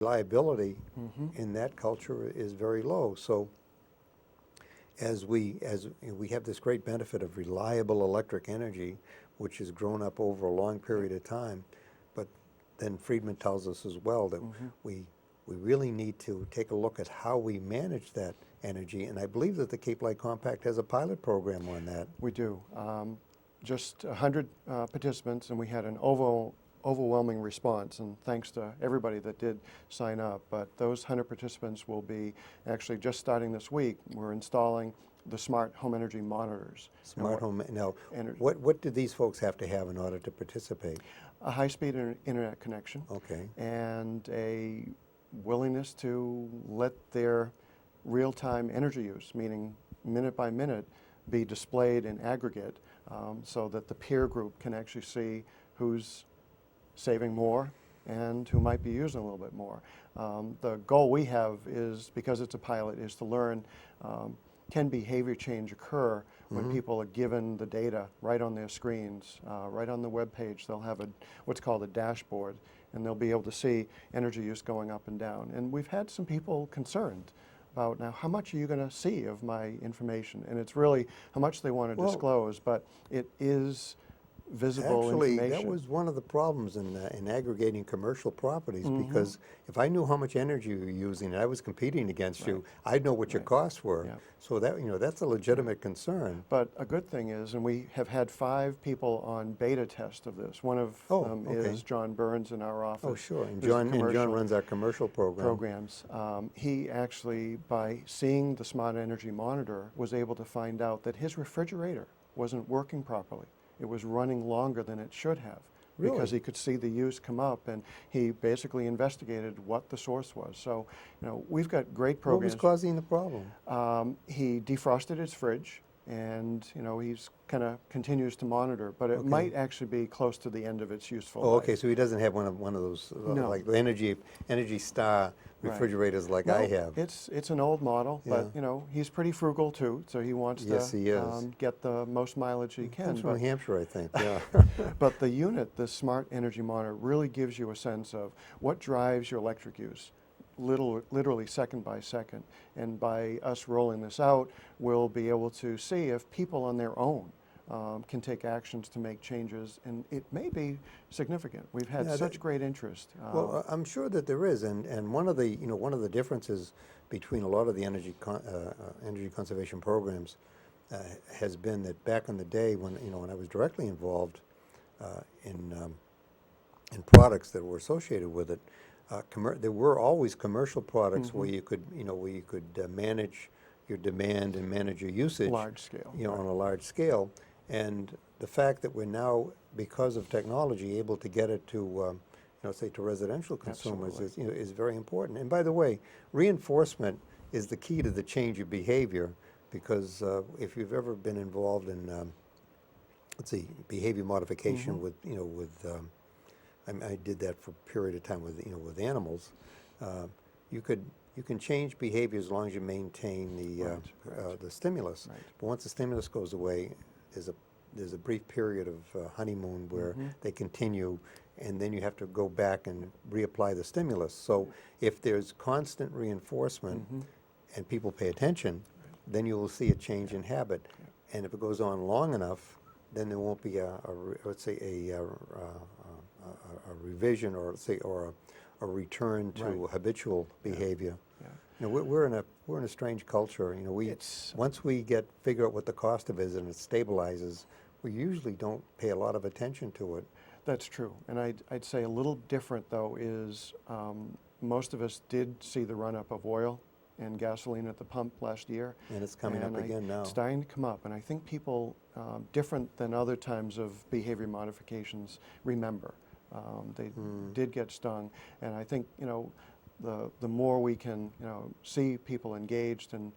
reliability in that culture is very low. So as we have this great benefit of reliable electric energy, which has grown up over a long period of time, but then Friedman tells us as well that we really need to take a look at how we manage that energy, and I believe that the Cape Light Compact has a pilot program on that. We do. Just 100 participants, and we had an overwhelming response, and thanks to everybody that did sign up. But those 100 participants will be actually just starting this week. We're installing the smart home energy monitors. Smart home. Now, what do these folks have to have in order to participate? A high-speed internet connection. Okay. And a willingness to let their real-time energy use, meaning minute by minute, be displayed in aggregate so that the peer group can actually see who's saving more and who might be using a little bit more. The goal we have is, because it's a pilot, is to learn can behavior change occur when people are given the data right on their screens, right on the web page. They'll have what's called a dashboard, and they'll be able to see energy use going up and down. And we've had some people concerned about, now, how much are you going to see of my information? And it's really how much they want to disclose, but it is visible information. Actually, that was one of the problems in aggregating commercial properties, because if I knew how much energy you were using and I was competing against you, I'd know what your costs were. Yeah. So that, that's a legitimate concern. But a good thing is, and we have had 5 people on beta test of this. One of them is John Burns in our office. Oh, sure. And John runs our commercial programs. He actually, by seeing the smart energy monitor, was able to find out that his refrigerator wasn't working properly. It was running longer than it should have. Really? Because he could see the use come up, and he basically investigated what the source was. So, we've got great programs. What was causing the problem? He defrosted his fridge, and he's kind of continues to monitor, but it might actually be close to the end of its useful life. Okay, so he doesn't have one of those like the Energy Star refrigerators like I have. It's an old model, but he's pretty frugal too, so he wants to get the most mileage he can. He's from New Hampshire, I think. Yeah. But the unit, the smart energy monitor, really gives you a sense of what drives your electric use, literally second by second. And by us rolling this out, we'll be able to see if people on their own can take actions to make changes, and it may be significant. We've had such great interest. Well, I'm sure that there is, and one of the differences between a lot of the energy conservation programs has been that back in the day when I was directly involved in products that were associated with it, there were always commercial products where you could manage your demand and manage your usage large scale, on a large scale. And the fact that we're now, because of technology, able to get it to, say, to residential consumers is very important. And by the way, reinforcement is the key to the change of behavior, because if you've ever been involved in, behavior modification I did that for a period of time with animals. You can change behavior as long as you maintain the stimulus. Right. But once the stimulus goes away, there's a brief period of honeymoon where they continue, and then you have to go back and reapply the stimulus. So if there's constant reinforcement and people pay attention, then you will see a change in habit. And if it goes on long enough, then there won't be a revision or a return to habitual behavior. We're in a strange culture. Once we figure out what the cost of it is and it stabilizes, we usually don't pay a lot of attention to it. That's true, and I'd say a little different though is most of us did see the run up of oil and gasoline at the pump last year, and it's coming up again now. It's starting to come up, and I think people, different than other times of behavior modifications, remember. They did get stung, and I think the more we can see people engaged and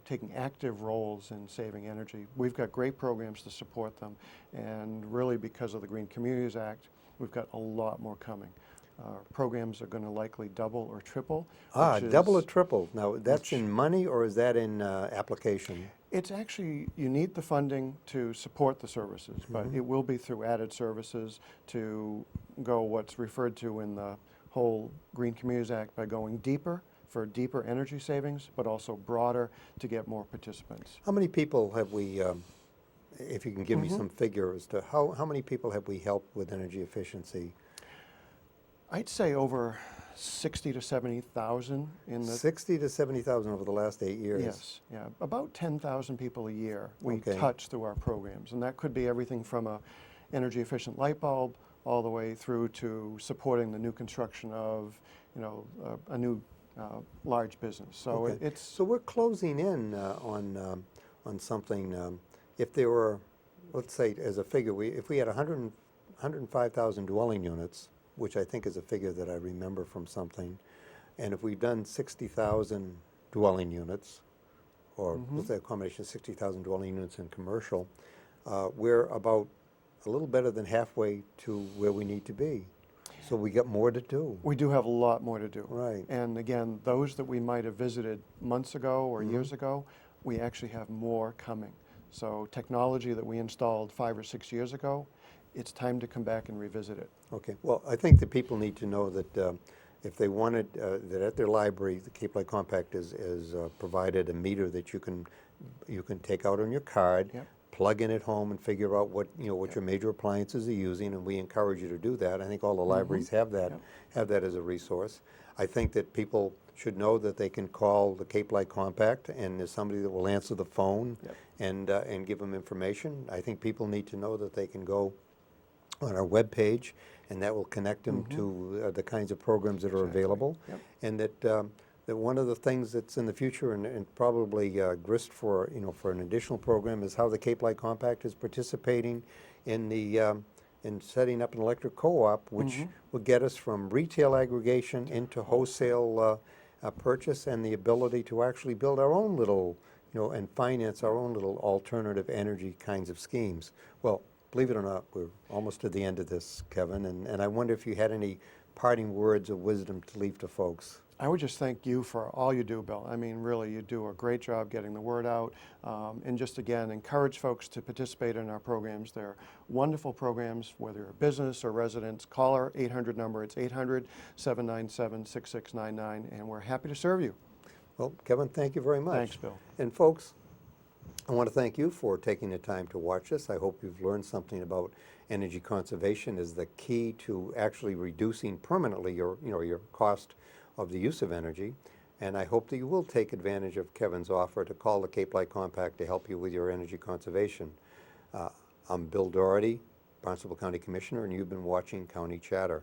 taking active roles in saving energy, we've got great programs to support them, and really because of the Green Communities Act, we've got a lot more coming. Programs are going to likely double or triple. Double or triple. Now, that's in money, or is that in application? It's actually, you need the funding to support the services, but it will be through added services to go what's referred to in the whole Green Communities Act by going deeper for deeper energy savings, but also broader to get more participants. How many people have we, if you can give me some figure as to how many people have we helped with energy efficiency? I'd say over 60 to 70,000 in the 60 to 70,000 over the last 8 years. Yes, yeah, about 10,000 people a year we Okay. touch through our programs, and that could be everything from a energy efficient light bulb all the way through to supporting the new construction of, a new large business. So Okay. it's So we're closing in on something. If there were, let's say, as a figure, if we had 105,000 dwelling units, which I think is a figure that I remember from something, and if we've done 60,000 dwelling units, or let's say a combination of 60,000 dwelling units in commercial, we're about a little better than halfway to where we need to be. So we got more to do. we do have a lot more to do. Right. And again, those that we might have visited months ago or years ago, we actually have more coming. So technology that we installed 5 or 6 years ago, it's time to come back and revisit it. Okay. Well, I think that people need to know that if they wanted, that at their library, the Cape Light Compact is provided a meter that you can take out on your card, Yep. plug in at home, and figure out what your major appliances are using, and we encourage you to do that. I think all the libraries have that as a resource. I think that people should know that they can call the Cape Light Compact, and there's somebody that will answer the phone and give them information. I think people need to know that they can go on our webpage, and that will connect them to the kinds of programs that are available. Yep. And that one of the things that's in the future, and probably grist for for an additional program, is how the Cape Light Compact is participating in the in setting up an electric co-op, which will get us from retail aggregation into wholesale purchase, and the ability to actually build our own little, and finance our own little alternative energy kinds of schemes. Well, believe it or not, we're almost to the end of this, Kevin, and I wonder if you had any parting words of wisdom to leave to folks. I would just thank you for all you do, Bill. I mean, really, you do a great job getting the word out. And just again, encourage folks to participate in our programs. They're wonderful programs, whether you're a business or residents. Call our 800 number. It's 800-797-6699, and we're happy to serve you. Well, Kevin, thank you very much. Thanks, Bill. And folks, I want to thank you for taking the time to watch this. I hope you've learned something about energy conservation is the key to actually reducing permanently your cost of the use of energy. And I hope that you will take advantage of Kevin's offer to call the Cape Light Compact to help you with your energy conservation. I'm Bill Doherty, Barnstable County Commissioner, and you've been watching County Chatter.